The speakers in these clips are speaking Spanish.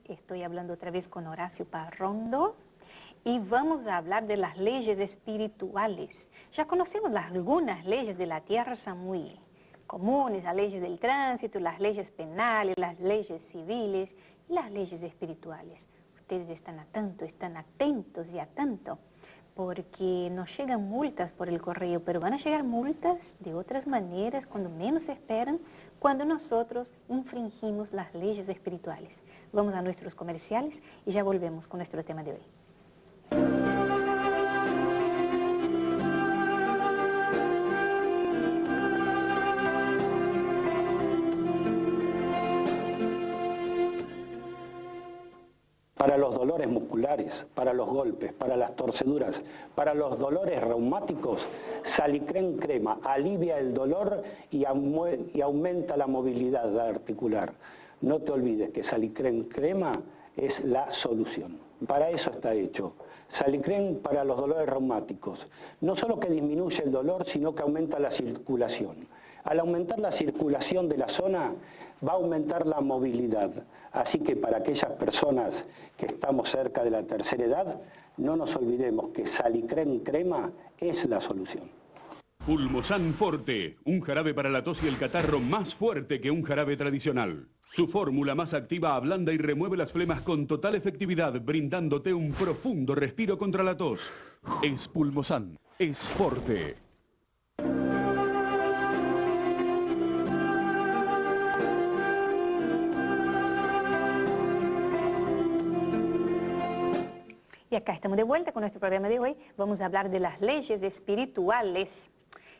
Estoy hablando otra vez con Horacio Parrondo y vamos a hablar de las leyes espirituales. Ya conocemos algunas leyes de la tierra, son muy comunes, las leyes del tránsito, las leyes penales, las leyes civiles y las leyes espirituales. Ustedes están atentos y a tanto, porque nos llegan multas por el correo, pero van a llegar multas de otras maneras, cuando menos se esperan, cuando nosotros infringimos las leyes espirituales. Vamos a nuestros comerciales y ya volvemos con nuestro tema de hoy. Para los dolores musculares, para los golpes, para las torceduras, para los dolores reumáticos, Salicren Crema alivia el dolor y aumenta la movilidad articular. No te olvides que Salicren Crema es la solución. Para eso está hecho. Salicren para los dolores reumáticos. No solo que disminuye el dolor, sino que aumenta la circulación. Al aumentar la circulación de la zona, va a aumentar la movilidad. Así que para aquellas personas que estamos cerca de la tercera edad, no nos olvidemos que Salicren Crema es la solución. Pulmosan Forte, un jarabe para la tos y el catarro más fuerte que un jarabe tradicional. Su fórmula más activa ablanda y remueve las flemas con total efectividad, brindándote un profundo respiro contra la tos. Es Pulmosan, es Forte. Y acá estamos de vuelta con nuestro programa de hoy. Vamos a hablar de las leyes espirituales.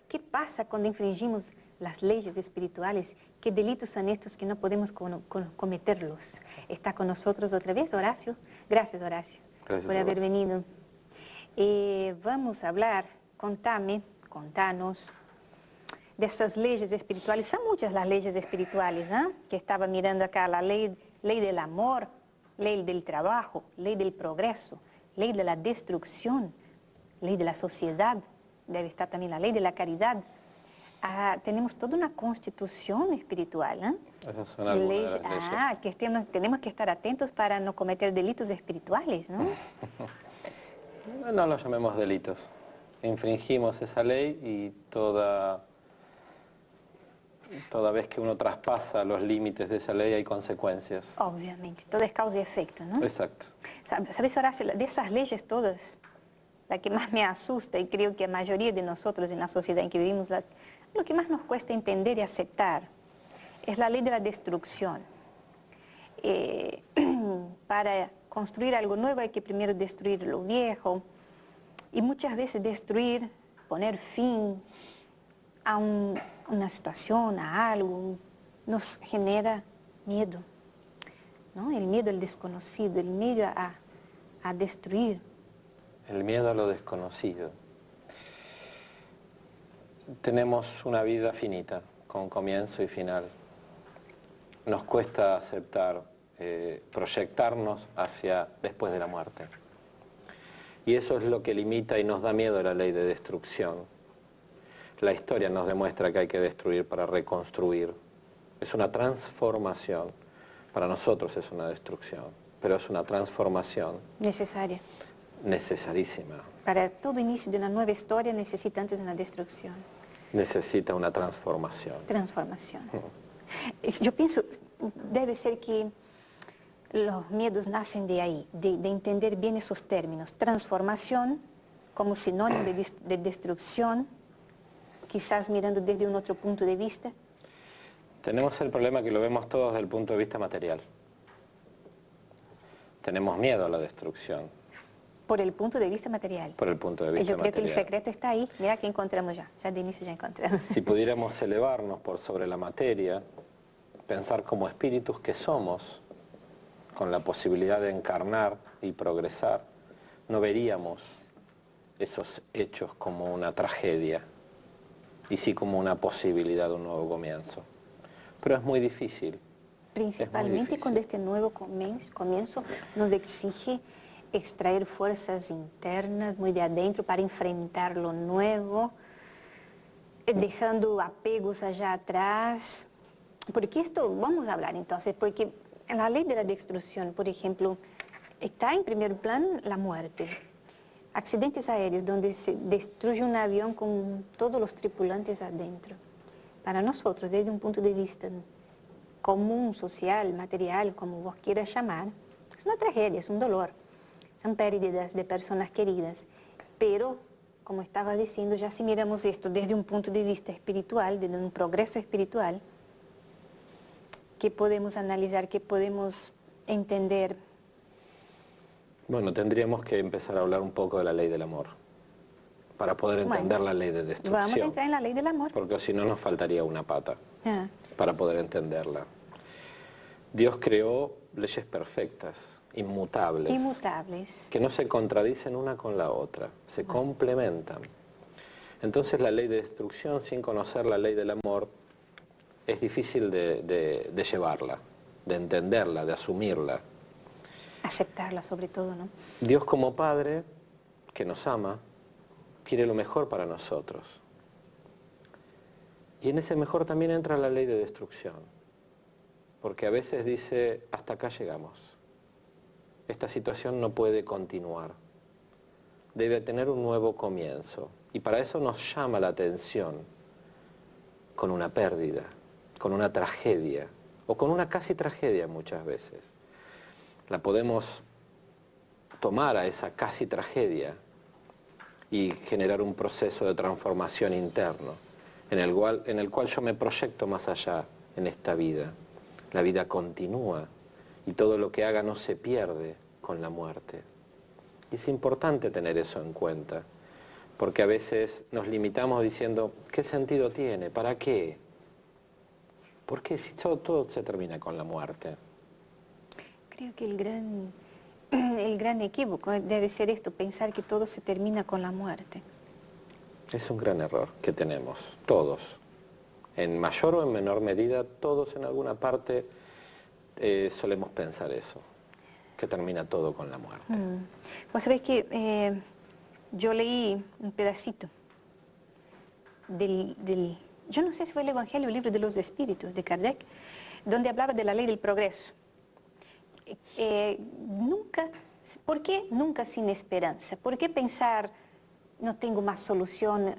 ¿Qué pasa cuando infringimos las leyes espirituales? ¿Qué delitos son estos que no podemos cometerlos? Está con nosotros otra vez Horacio. Gracias, Horacio, por haber venido. Vamos a hablar, contanos, de estas leyes espirituales. Son muchas las leyes espirituales, ¿eh? Que estaba mirando acá, la ley del amor, ley del trabajo, ley del progreso, ley de la destrucción, ley de la sociedad, debe estar también la ley de la caridad. Tenemos toda una constitución espiritual, ¿eh? Esas son algunas de las leyes. Que tenemos que estar atentos para no cometer delitos espirituales, ¿no? No los llamemos delitos. Infringimos esa ley y toda vez que uno traspasa los límites de esa ley hay consecuencias. Obviamente, todo es causa y efecto, ¿no? Exacto. ¿Sabes, Horacio? De esas leyes todas, la que más me asusta, y creo que a mayoría de nosotros en la sociedad en que vivimos, lo que más nos cuesta entender y aceptar, es la ley de la destrucción. Para construir algo nuevo hay que primero destruir lo viejo, y muchas veces destruir, poner fin a una situación, a algo, nos genera miedo, ¿no? El miedo al desconocido, el miedo a destruir. El miedo a lo desconocido. Tenemos una vida finita, con comienzo y final. Nos cuesta aceptar, proyectarnos hacia después de la muerte. Y eso es lo que limita y nos da miedo a la ley de destrucción. La historia nos demuestra que hay que destruir para reconstruir. Es una transformación. Para nosotros es una destrucción, pero es una transformación. Necesaria. Necesarísima. Para todo inicio de una nueva historia necesita antes una destrucción. Necesita una transformación. Transformación. Yo pienso, debe ser que los miedos nacen de ahí, de entender bien esos términos. Transformación como sinónimo de destrucción, quizás mirando desde un otro punto de vista. Tenemos el problema que lo vemos todos desde el punto de vista material. Tenemos miedo a la destrucción. Por el punto de vista material. Por el punto de vista material. Yo creo que el secreto está ahí. Mira que encontramos ya de inicio ya encontramos. Si pudiéramos elevarnos por sobre la materia, pensar como espíritus que somos, con la posibilidad de encarnar y progresar, no veríamos esos hechos como una tragedia, y sí como una posibilidad de un nuevo comienzo. Pero es muy difícil. Principalmente cuando este nuevo comienzo nos exige extraer fuerzas internas muy de adentro para enfrentar lo nuevo, dejando apegos allá atrás. Porque esto, vamos a hablar entonces, porque En la ley de la destrucción, por ejemplo, está en primer plan la muerte. Accidentes aéreos donde se destruye un avión con todos los tripulantes adentro. Para nosotros, desde un punto de vista común, social, material, como vos quieras llamar, es una tragedia, es un dolor. Son pérdidas de personas queridas. Pero, como estaba diciendo, ya si miramos esto desde un punto de vista espiritual, desde un progreso espiritual, ¿qué podemos analizar, qué podemos entender? Bueno, tendríamos que empezar a hablar un poco de la ley del amor, para poder entender la ley de destrucción. Vamos a entrar en la ley del amor. Porque si no nos faltaría una pata para poder entenderla. Dios creó leyes perfectas, inmutables. Inmutables. Que no se contradicen una con la otra, se complementan. Entonces la ley de destrucción, sin conocer la ley del amor, es difícil de llevarla, de entenderla, de asumirla. Aceptarla sobre todo, ¿no? Dios como Padre, que nos ama, quiere lo mejor para nosotros. Y en ese mejor también entra la ley de destrucción. Porque a veces dice, hasta acá llegamos. Esta situación no puede continuar. Debe tener un nuevo comienzo. Y para eso nos llama la atención con una pérdida, con una tragedia, o con una casi tragedia muchas veces. La podemos tomar a esa casi tragedia y generar un proceso de transformación interno, en el cual yo me proyecto más allá en esta vida. La vida continúa y todo lo que haga no se pierde con la muerte. Y es importante tener eso en cuenta, porque a veces nos limitamos diciendo, ¿qué sentido tiene? ¿Para qué? ¿Por qué si todo se termina con la muerte? Creo que el gran equívoco debe ser esto, pensar que todo se termina con la muerte. Es un gran error que tenemos, todos. En mayor o en menor medida, todos en alguna parte solemos pensar eso, que termina todo con la muerte. Vos sabés que yo leí un pedacito yo no sé si fue el Evangelio o el Libro de los Espíritus de Kardec, donde hablaba de la ley del progreso. ¿Por qué nunca sin esperanza? ¿Por qué pensar, no tengo más solución,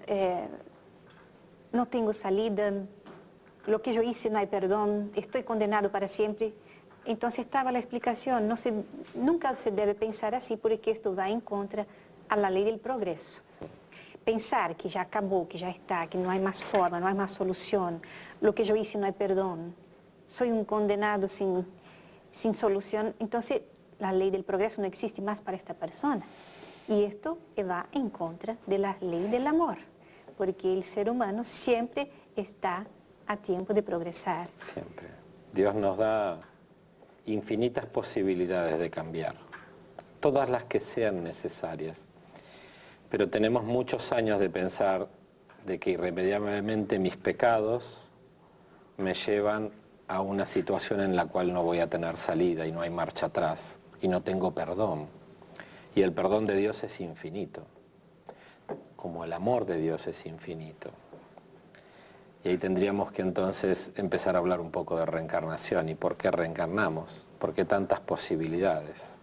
no tengo salida, lo que yo hice no hay perdón, estoy condenado para siempre? Entonces estaba la explicación, nunca se debe pensar así porque esto va en contra a la ley del progreso. Pensar que ya acabó, que ya está, que no hay más forma, no hay más solución, lo que yo hice no hay perdón, soy un condenado sin solución, entonces la ley del progreso no existe más para esta persona. Y esto va en contra de la ley del amor, porque el ser humano siempre está a tiempo de progresar. Siempre. Dios nos da infinitas posibilidades de cambiar, todas las que sean necesarias. Pero tenemos muchos años de pensar de que irremediablemente mis pecados me llevan a una situación en la cual no voy a tener salida y no hay marcha atrás y no tengo perdón. Y el perdón de Dios es infinito, como el amor de Dios es infinito. Y ahí tendríamos que entonces empezar a hablar un poco de reencarnación y por qué reencarnamos, por qué tantas posibilidades,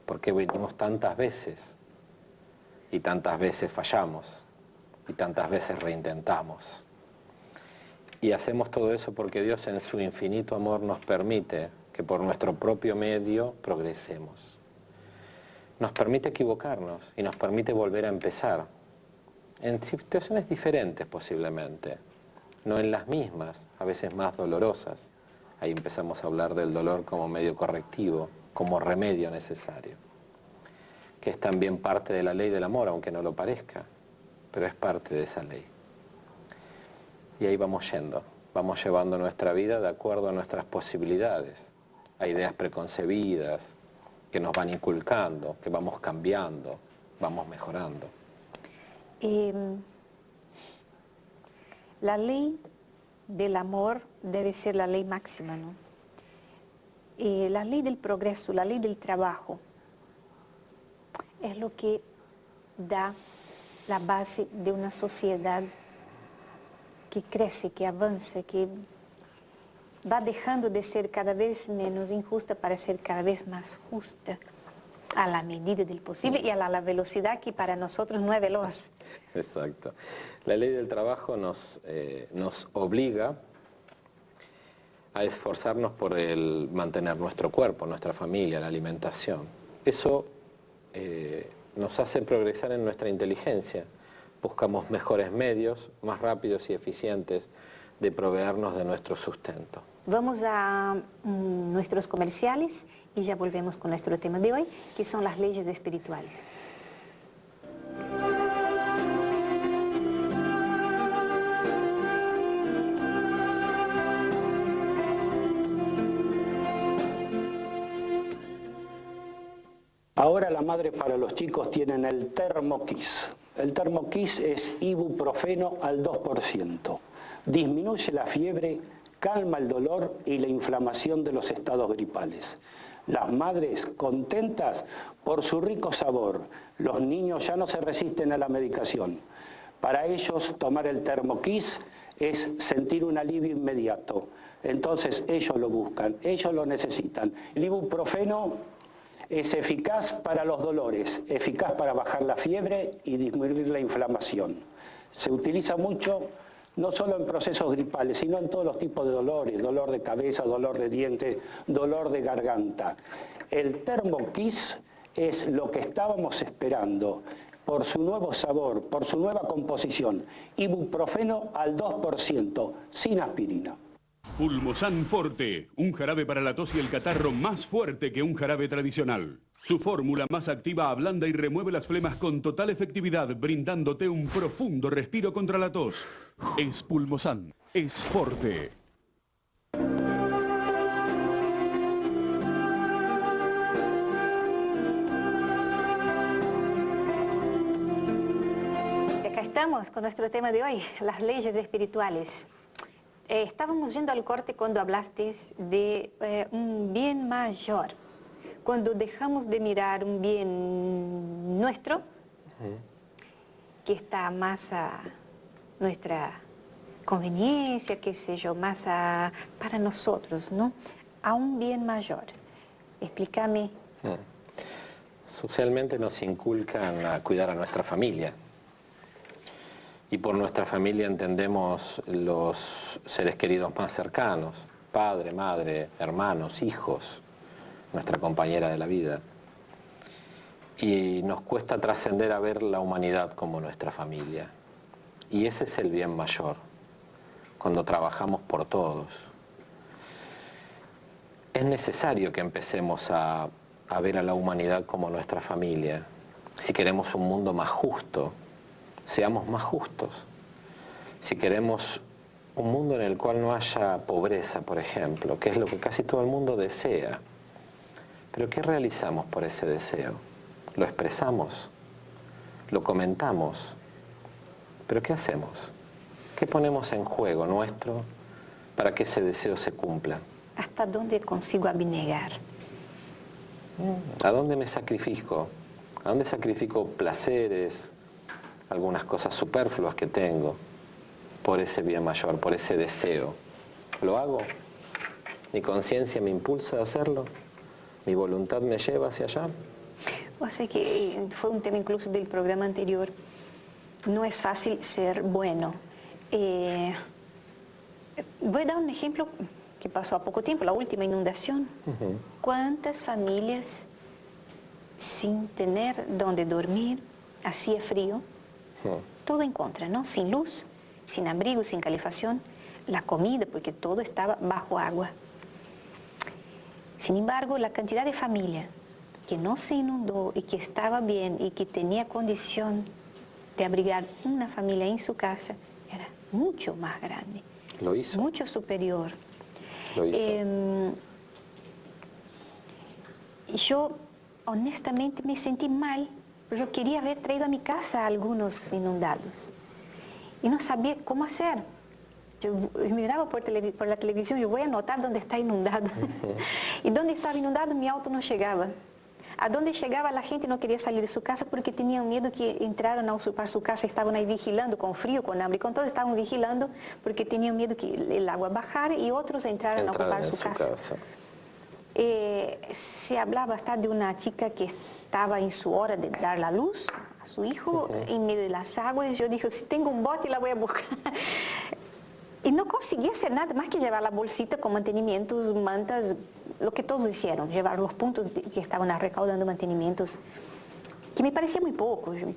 por qué venimos tantas veces y tantas veces fallamos y tantas veces reintentamos. Y hacemos todo eso porque Dios en su infinito amor nos permite que por nuestro propio medio progresemos. Nos permite equivocarnos y nos permite volver a empezar en situaciones diferentes posiblemente, no en las mismas, a veces más dolorosas. Ahí empezamos a hablar del dolor como medio correctivo, como remedio necesario, que es también parte de la ley del amor, aunque no lo parezca, pero es parte de esa ley. Y ahí vamos yendo, vamos llevando nuestra vida de acuerdo a nuestras posibilidades, a ideas preconcebidas que nos van inculcando, que vamos cambiando, vamos mejorando. La ley del amor debe ser la ley máxima, ¿no? La ley del progreso, la ley del trabajo, es lo que da la base de una sociedad que crece, que avanza, que va dejando de ser cada vez menos injusta para ser cada vez más justa, a la medida del posible y a la velocidad que para nosotros no es veloz. Exacto. La ley del trabajo nos obliga a esforzarnos por mantener nuestro cuerpo, nuestra familia, la alimentación. Eso nos hace progresar en nuestra inteligencia. Buscamos mejores medios, más rápidos y eficientes de proveernos de nuestro sustento. Vamos a nuestros comerciales y ya volvemos con nuestro tema de hoy, que son las leyes espirituales. Ahora la madre para los chicos tienen el Thermo-Kiss. El Thermo-Kiss es ibuprofeno al 2%. Disminuye la fiebre, calma el dolor y la inflamación de los estados gripales. Las madres contentas por su rico sabor. Los niños ya no se resisten a la medicación. Para ellos tomar el Thermo-Kiss es sentir un alivio inmediato. Entonces ellos lo buscan, ellos lo necesitan. El ibuprofeno es eficaz para los dolores, eficaz para bajar la fiebre y disminuir la inflamación. Se utiliza mucho no solo en procesos gripales, sino en todos los tipos de dolores, dolor de cabeza, dolor de dientes, dolor de garganta. El Thermo-Kiss es lo que estábamos esperando por su nuevo sabor, por su nueva composición. Ibuprofeno al 2%, sin aspirina. Pulmosan Forte, un jarabe para la tos y el catarro más fuerte que un jarabe tradicional. Su fórmula más activa ablanda y remueve las flemas con total efectividad, brindándote un profundo respiro contra la tos. Es Pulmosan, es Forte. Acá estamos con nuestro tema de hoy, las leyes espirituales. Estábamos yendo al corte cuando hablaste de un bien mayor. Cuando dejamos de mirar un bien nuestro, que está más a nuestra conveniencia, qué sé yo, más para nosotros, ¿no? A un bien mayor. Explícame. Socialmente nos inculcan a cuidar a nuestra familia. Y por nuestra familia entendemos los seres queridos más cercanos, padre, madre, hermanos, hijos, nuestra compañera de la vida. Y nos cuesta trascender a ver la humanidad como nuestra familia. Y ese es el bien mayor, cuando trabajamos por todos. Es necesario que empecemos a ver a la humanidad como nuestra familia. Si queremos un mundo más justo, seamos más justos. Si queremos un mundo en el cual no haya pobreza, por ejemplo, que es lo que casi todo el mundo desea. Pero ¿qué realizamos por ese deseo? ¿Lo expresamos? ¿Lo comentamos? ¿Pero qué hacemos? ¿Qué ponemos en juego nuestro para que ese deseo se cumpla? ¿Hasta dónde consigo abnegar? ¿A dónde me sacrifico? ¿A dónde sacrifico placeres, algunas cosas superfluas que tengo por ese bien mayor, por ese deseo? ¿Lo hago? ¿Mi conciencia me impulsa a hacerlo? ¿Mi voluntad me lleva hacia allá? O sea que fue un tema incluso del programa anterior. No es fácil ser bueno. Voy a dar un ejemplo que pasó a poco tiempo, la última inundación. ¿Cuántas familias sin tener donde dormir, hacía frío? Todo en contra, ¿no? Sin luz, sin abrigo, sin calefacción, la comida, porque todo estaba bajo agua. Sin embargo, la cantidad de familia que no se inundó y que estaba bien y que tenía condición de abrigar una familia en su casa era mucho más grande. Lo hizo. Mucho superior. Lo hizo. Yo honestamente me sentí mal. Yo quería haber traído a mi casa a algunos inundados y no sabía cómo hacer. Yo miraba por la televisión, yo voy a anotar dónde está inundado. Y donde estaba inundado mi auto no llegaba. A donde llegaba la gente no quería salir de su casa porque tenían miedo que entraran a usurpar su casa, estaban ahí vigilando con frío, con hambre, con todo estaban vigilando porque tenían miedo que el agua bajara y otros entraran a ocupar su casa. Se hablaba hasta de una chica que estaba en su hora de dar la luz a su hijo en medio de las aguas. Yo dije, si tengo un bote la voy a buscar. Y no conseguía hacer nada más que llevar la bolsita con mantenimientos, mantas, lo que todos hicieron, llevar los puntos que estaban recaudando mantenimientos, que me parecía muy poco. Yo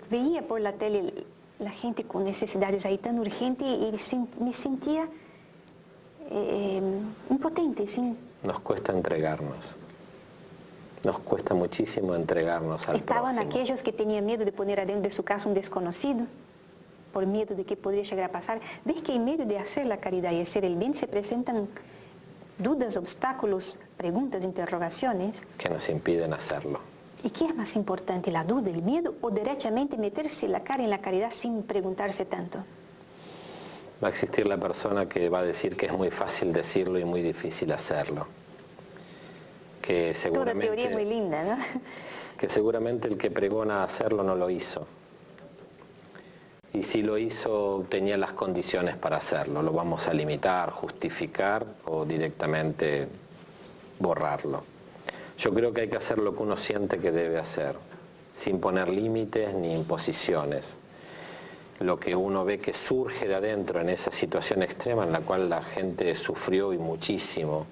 veía por la tele la gente con necesidades ahí tan urgentes y me sentía impotente. ¿Sí? Nos cuesta entregarnos. Nos cuesta muchísimo entregarnos al Estaban prójimo. aquellos que tenían miedo de poner adentro de su casa un desconocido, por miedo de que podría llegar a pasar. ¿Ves que en medio de hacer la caridad y hacer el bien se presentan dudas, obstáculos, preguntas, interrogaciones? Que nos impiden hacerlo. ¿Y qué es más importante, la duda, el miedo o derechamente meterse la cara en la caridad sin preguntarse tanto? Va a existir la persona que va a decir que es muy fácil decirlo y muy difícil hacerlo. Que seguramente, toda teoría muy linda, ¿no? Que seguramente el que pregona hacerlo no lo hizo. Y si lo hizo, tenía las condiciones para hacerlo. Lo vamos a limitar, justificar o directamente borrarlo. Yo creo que hay que hacer lo que uno siente que debe hacer, sin poner límites ni imposiciones. Lo que uno ve que surge de adentro en esa situación extrema en la cual la gente sufrió y muchísimo,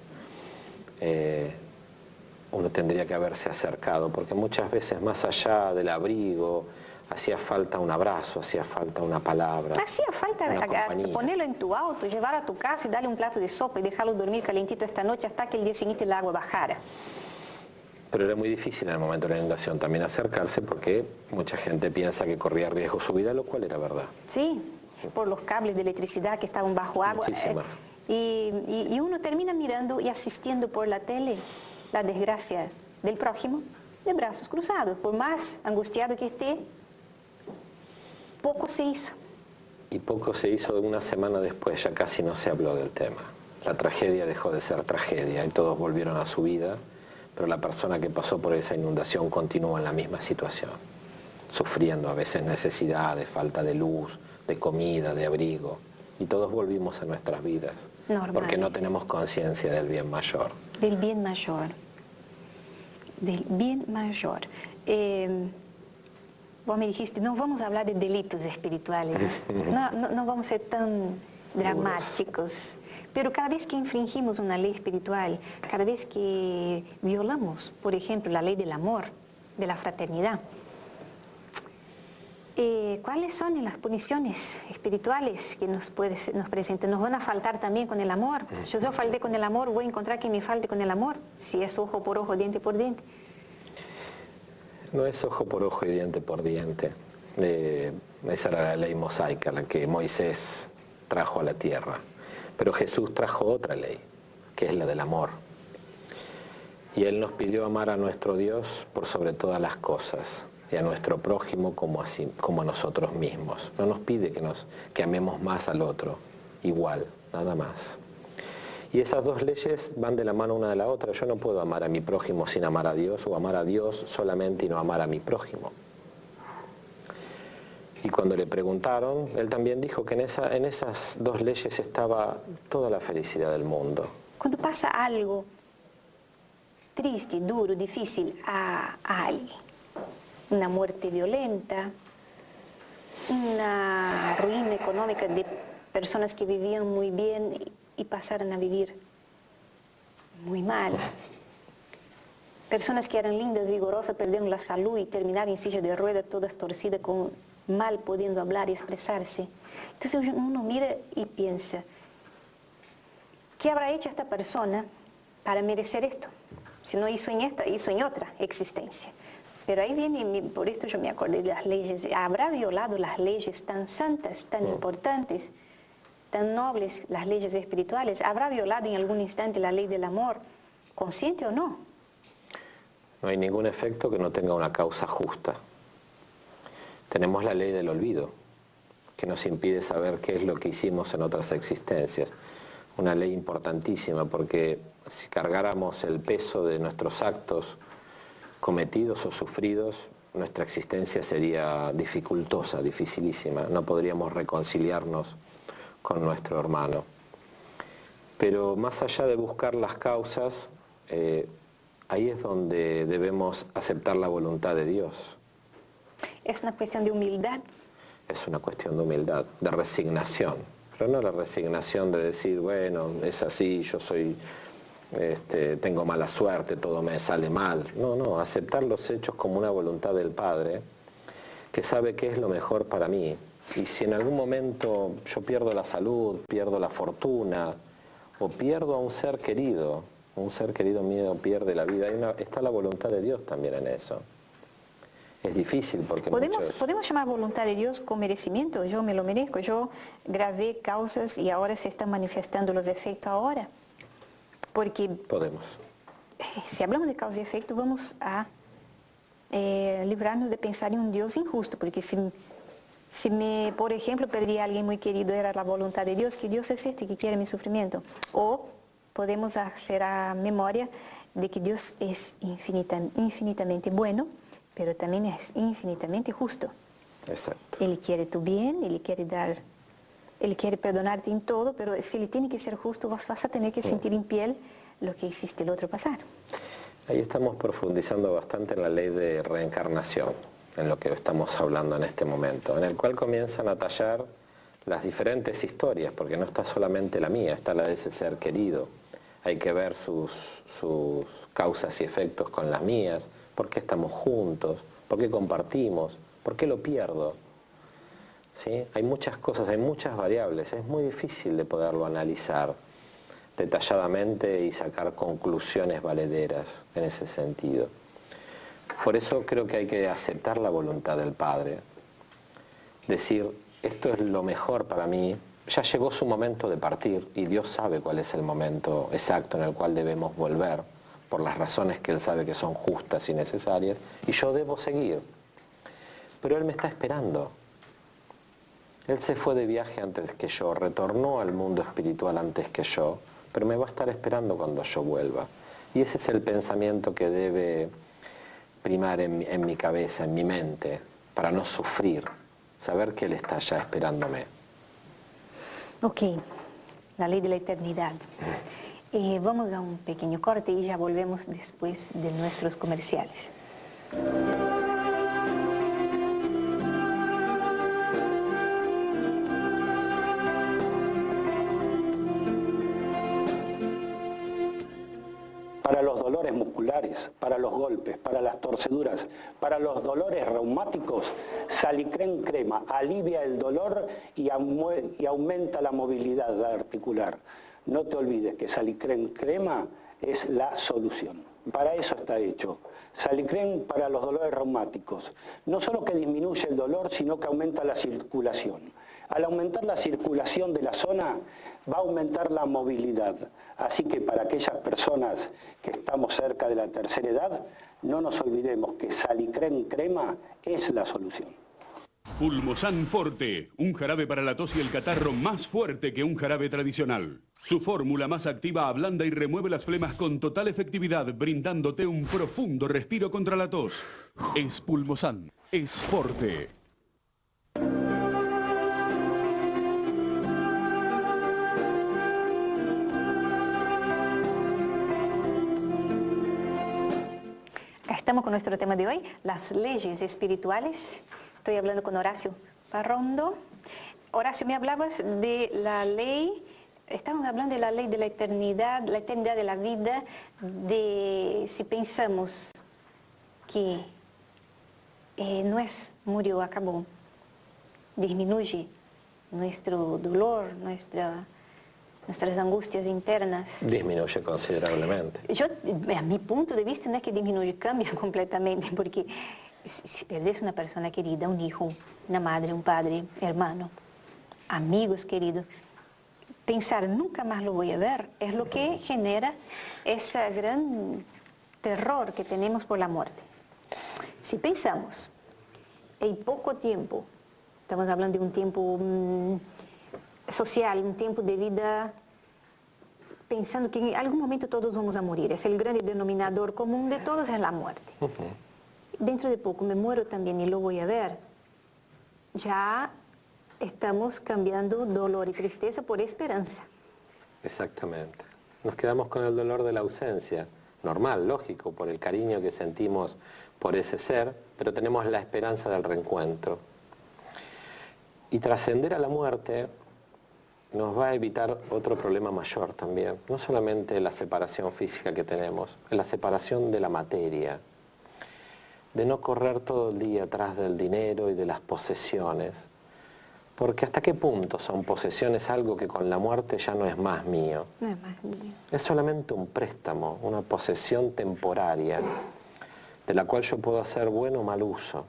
uno tendría que haberse acercado, porque muchas veces más allá del abrigo, hacía falta un abrazo, hacía falta una palabra. Hacía falta ponerlo en tu auto, llevar a tu casa y darle un plato de sopa y dejarlo dormir calentito esta noche hasta que el día siguiente el agua bajara. Pero era muy difícil en el momento de la inundación también acercarse porque mucha gente piensa que corría riesgo su vida, lo cual era verdad. Sí, por los cables de electricidad que estaban bajo agua. Y uno termina mirando y asistiendo por la tele la desgracia del prójimo de brazos cruzados. Por más angustiado que esté, poco se hizo. Y poco se hizo. Una semana después ya casi no se habló del tema. La tragedia dejó de ser tragedia y todos volvieron a su vida, pero la persona que pasó por esa inundación continúa en la misma situación, sufriendo a veces necesidades, falta de luz, de comida, de abrigo. Y todos volvimos a nuestras vidas, porque no tenemos conciencia del bien mayor. Del bien mayor. Del bien mayor. Vos me dijiste, no vamos a hablar de delitos espirituales, no vamos a ser tan dramáticos, pero cada vez que infringimos una ley espiritual, cada vez que violamos, por ejemplo, la ley del amor, de la fraternidad, ¿cuáles son las puniciones espirituales que nos presentan? ¿Nos van a faltar también con el amor? Yo falté con el amor, voy a encontrar que me falte con el amor, si es ojo por ojo, diente por diente. No es ojo por ojo y diente por diente. Esa era la ley mosaica, la que Moisés trajo a la tierra. Pero Jesús trajo otra ley, que es la del amor. Y Él nos pidió amar a nuestro Dios por sobre todas las cosas, y a nuestro prójimo como a nosotros mismos. No nos pide que amemos más al otro, igual, nada más. Y esas dos leyes van de la mano una de la otra. Yo no puedo amar a mi prójimo sin amar a Dios, o amar a Dios solamente y no amar a mi prójimo. Y cuando le preguntaron, él también dijo que en esas dos leyes estaba toda la felicidad del mundo. Cuando pasa algo triste, duro, difícil a alguien, una muerte violenta, una ruina económica de personas que vivían muy bien y pasaron a vivir muy mal. Personas que eran lindas, vigorosas, perdieron la salud y terminaron en silla de ruedas, todas torcidas, mal pudiendo hablar y expresarse. Entonces uno mira y piensa, ¿qué habrá hecho esta persona para merecer esto? Si no hizo en esta, hizo en otra existencia. Pero ahí viene, por esto yo me acordé de las leyes. ¿Habrá violado las leyes tan santas, tan importantes, tan nobles, las leyes espirituales? ¿Habrá violado en algún instante la ley del amor, consciente o no? No hay ningún efecto que no tenga una causa justa. Tenemos la ley del olvido, que nos impide saber qué es lo que hicimos en otras existencias. una ley importantísima, porque si cargáramos el peso de nuestros actos cometidos o sufridos, nuestra existencia sería dificultosa, dificilísima, no podríamos reconciliarnos con nuestro hermano. Pero más allá de buscar las causas, ahí es donde debemos aceptar la voluntad de Dios. Es una cuestión de humildad. Es una cuestión de humildad, de resignación, pero no la resignación de decir, bueno, es así, yo soy, tengo mala suerte, todo me sale mal. No, no, aceptar los hechos como una voluntad del Padre, que sabe qué es lo mejor para mí. Y si en algún momento yo pierdo la salud, pierdo la fortuna, o pierdo a un ser querido mío pierde la vida, está la voluntad de Dios también en eso. Es difícil porque ¿Podemos llamar voluntad de Dios con merecimiento? Yo me lo merezco, yo gravé causas y ahora se están manifestando los efectos ahora. Porque podemos. Si hablamos de causa y efecto, vamos a librarnos de pensar en un Dios injusto, porque si por ejemplo, perdí a alguien muy querido, era la voluntad de Dios, que Dios es este que quiere mi sufrimiento. O podemos hacer a memoria de que Dios es infinitamente bueno, pero también es infinitamente justo. Exacto. Él quiere tu bien, Él quiere perdonarte en todo, pero si Él tiene que ser justo, vos vas a tener que sentir en piel lo que hiciste el otro pasar. Ahí estamos profundizando bastante en la ley de reencarnación, en lo que estamos hablando en este momento, en el cual comienzan a tallar las diferentes historias, porque no está solamente la mía, está la de ese ser querido. Hay que ver sus causas y efectos con las mías, por qué estamos juntos, por qué compartimos, por qué lo pierdo. ¿Sí? Hay muchas cosas, hay muchas variables, es muy difícil de poderlo analizar detalladamente y sacar conclusiones valederas en ese sentido. Por eso creo que hay que aceptar la voluntad del Padre, decir, esto es lo mejor para mí, ya llegó su momento de partir y Dios sabe cuál es el momento exacto en el cual debemos volver, por las razones que Él sabe que son justas y necesarias, y yo debo seguir. Pero Él me está esperando. Él se fue de viaje antes que yo, retornó al mundo espiritual antes que yo, pero me va a estar esperando cuando yo vuelva. Y ese es el pensamiento que debe primar en mi cabeza, en mi mente, para no sufrir, saber que Él está ya esperándome. Ok, la ley de la eternidad. Vamos a un pequeño corte y ya volvemos después de nuestros comerciales. Para los dolores musculares, para los golpes, para las torceduras, para los dolores reumáticos, Salicren Crema alivia el dolor y aumenta la movilidad articular. No te olvides que Salicren Crema es la solución. Para eso está hecho. Salicren para los dolores reumáticos. No solo que disminuye el dolor, sino que aumenta la circulación. Al aumentar la circulación de la zona, va a aumentar la movilidad. Así que para aquellas personas que estamos cerca de la tercera edad, no nos olvidemos que Salicren Crema es la solución. Pulmosan Forte, un jarabe para la tos y el catarro más fuerte que un jarabe tradicional. Su fórmula más activa ablanda y remueve las flemas con total efectividad, brindándote un profundo respiro contra la tos. Es Pulmosan, es Forte. Estamos con nuestro tema de hoy, las leyes espirituales. Estoy hablando con Horacio Parrondo. Horacio, me hablabas de la ley, estábamos hablando de la ley de la eternidad de la vida, de si pensamos que no es murió, acabó, disminuye nuestro dolor, nuestras angustias internas. Disminuye considerablemente. A mi punto de vista no es que disminuye, cambia completamente, porque si perdes una persona querida, un hijo, una madre, un padre, hermano, amigos queridos, pensar nunca más lo voy a ver es lo que genera ese gran terror que tenemos por la muerte. Si pensamos en poco tiempo, estamos hablando de un tiempo social, un tiempo de vida pensando que en algún momento todos vamos a morir. Es el gran denominador común de todos, es la muerte. Dentro de poco me muero también y lo voy a ver. Ya estamos cambiando dolor y tristeza por esperanza. Exactamente. Nos quedamos con el dolor de la ausencia, normal, lógico, por el cariño que sentimos por ese ser, pero tenemos la esperanza del reencuentro. Y trascender a la muerte nos va a evitar otro problema mayor también. No solamente la separación física que tenemos, la separación de la materia, de no correr todo el día atrás del dinero y de las posesiones. Porque ¿hasta qué punto son posesiones algo que con la muerte ya no es más mío? No es más mío. Es solamente un préstamo, una posesión temporaria, de la cual yo puedo hacer buen o mal uso.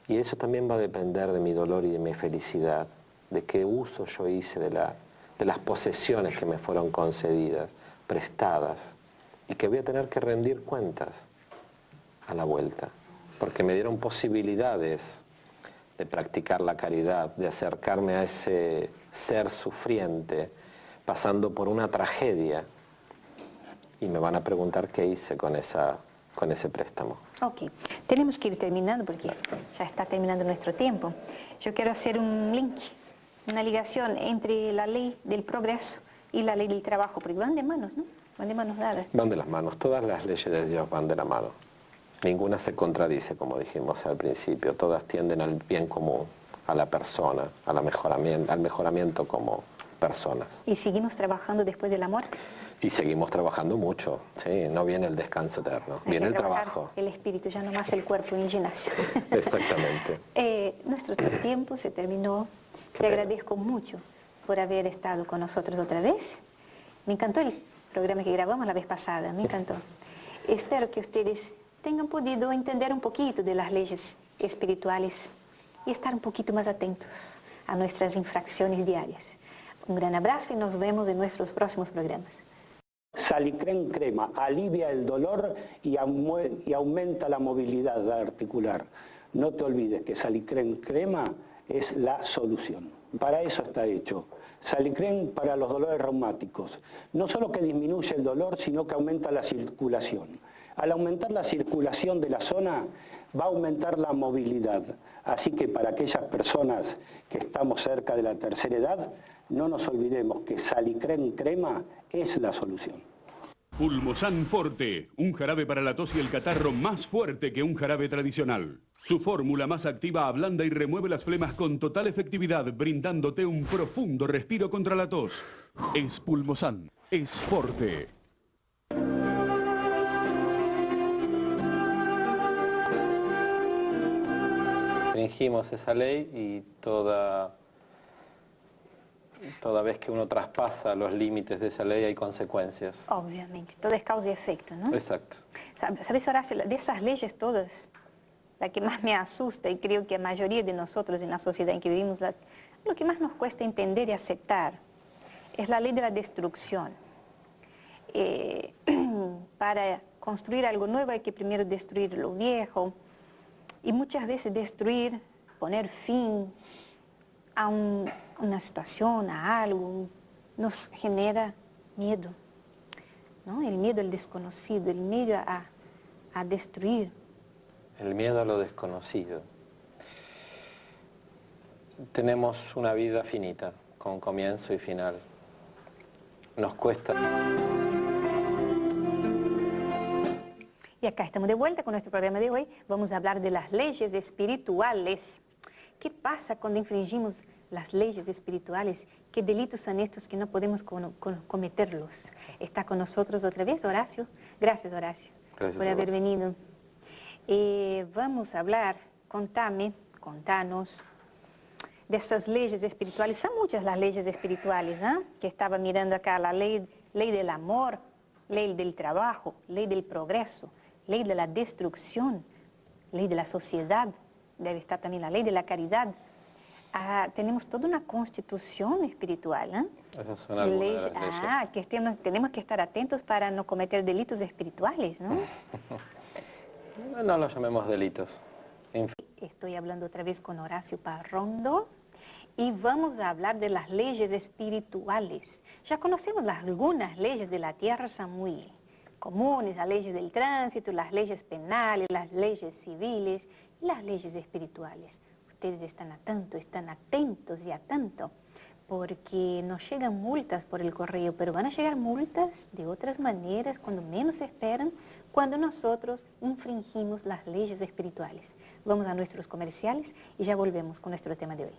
Y eso también va a depender de mi dolor y de mi felicidad, de qué uso yo hice de las posesiones que me fueron concedidas, prestadas, y que voy a tener que rendir cuentas a la vuelta, porque me dieron posibilidades de practicar la caridad, de acercarme a ese ser sufriente, pasando por una tragedia, y me van a preguntar qué hice con ese préstamo. Ok, tenemos que ir terminando porque ya está terminando nuestro tiempo. Yo quiero hacer un link, una ligación entre la ley del progreso y la ley del trabajo, porque van de manos, ¿no? Van de manos dadas. Van de las manos, todas las leyes de Dios van de la mano. Ninguna se contradice, como dijimos al principio, todas tienden al bien común, a la persona, al mejoramiento como personas. ¿Y seguimos trabajando después de la muerte? Y seguimos trabajando mucho, sí, no viene el descanso eterno, viene el trabajo. El espíritu, ya no más el cuerpo en el gimnasio. Exactamente. Nuestro tiempo se terminó. Te agradezco mucho por haber estado con nosotros otra vez. Me encantó el programa que grabamos la vez pasada, me encantó. Espero que ustedes tengan podido entender un poquito de las leyes espirituales y estar un poquito más atentos a nuestras infracciones diarias. Un gran abrazo y nos vemos en nuestros próximos programas. Salicren crema alivia el dolor y aumenta la movilidad articular. No te olvides que Salicren crema es la solución. Para eso está hecho. Salicren para los dolores reumáticos. No solo que disminuye el dolor, sino que aumenta la circulación. Al aumentar la circulación de la zona, va a aumentar la movilidad. Así que para aquellas personas que estamos cerca de la tercera edad, no nos olvidemos que Salicren crema es la solución. Pulmosan Forte, un jarabe para la tos y el catarro más fuerte que un jarabe tradicional. Su fórmula más activa ablanda y remueve las flemas con total efectividad, brindándote un profundo respiro contra la tos. Es Pulmosan, es Forte. Infringimos esa ley y toda vez que uno traspasa los límites de esa ley hay consecuencias. Obviamente, todo es causa y efecto, ¿no? Exacto. ¿Sabes, Horacio? De esas leyes todas, la que más me asusta, y creo que a mayoría de nosotros en la sociedad en que vivimos, lo que más nos cuesta entender y aceptar, es la ley de la destrucción. Para construir algo nuevo hay que primero destruir lo viejo, y muchas veces destruir, poner fin a una situación, a algo, nos genera miedo, ¿no? El miedo al desconocido, el miedo a destruir. El miedo a lo desconocido. Tenemos una vida finita, con comienzo y final. Nos cuesta. Y acá estamos de vuelta con nuestro programa de hoy. Vamos a hablar de las leyes espirituales. ¿Qué pasa cuando infringimos las leyes espirituales? ¿Qué delitos son estos que no podemos cometerlos? Está con nosotros otra vez Horacio. Gracias, Horacio, por haber venido. Vamos a hablar, contanos, de estas leyes espirituales. Son muchas las leyes espirituales, ¿eh? Que estaba mirando acá, la ley del amor, ley del trabajo, ley del progreso, ley de la destrucción, ley de la sociedad, debe estar también la ley de la caridad. Tenemos toda una constitución espiritual, ¿eh? Esas son algunas de las leyes. Que tenemos que estar atentos para no cometer delitos espirituales, ¿no? No los llamemos delitos. Estoy hablando otra vez con Horacio Parrondo y vamos a hablar de las leyes espirituales. Ya conocemos algunas leyes de la tierra Samui, comunes, las leyes del tránsito, las leyes penales, las leyes civiles y las leyes espirituales. Ustedes están atentos y a tanto, porque nos llegan multas por el correo, pero van a llegar multas de otras maneras cuando menos se esperan, cuando nosotros infringimos las leyes espirituales. Vamos a nuestros comerciales y ya volvemos con nuestro tema de hoy.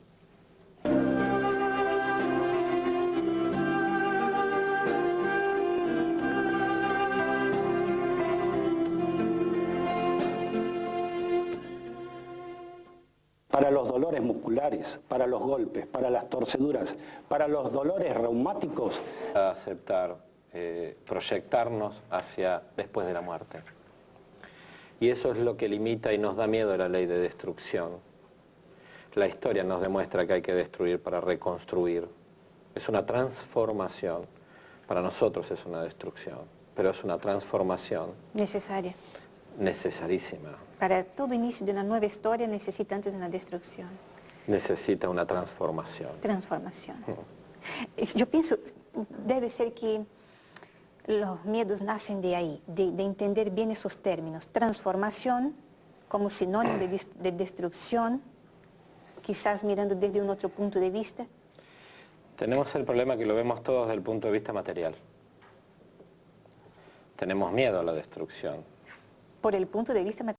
Para los dolores musculares, para los golpes, para las torceduras, para los dolores reumáticos. Aceptar, proyectarnos hacia después de la muerte. Y eso es lo que limita y nos da miedo a la ley de destrucción. La historia nos demuestra que hay que destruir para reconstruir. Es una transformación. Para nosotros es una destrucción, pero es una transformación. Necesaria. Necesarísima. Para todo inicio de una nueva historia necesita antes una destrucción. Necesita una transformación. Transformación. Yo pienso, debe ser que los miedos nacen de ahí, de entender bien esos términos. Transformación como sinónimo de destrucción, quizás mirando desde un otro punto de vista. Tenemos el problema que lo vemos todos desde el punto de vista material. Tenemos miedo a la destrucción. Por el punto de vista material.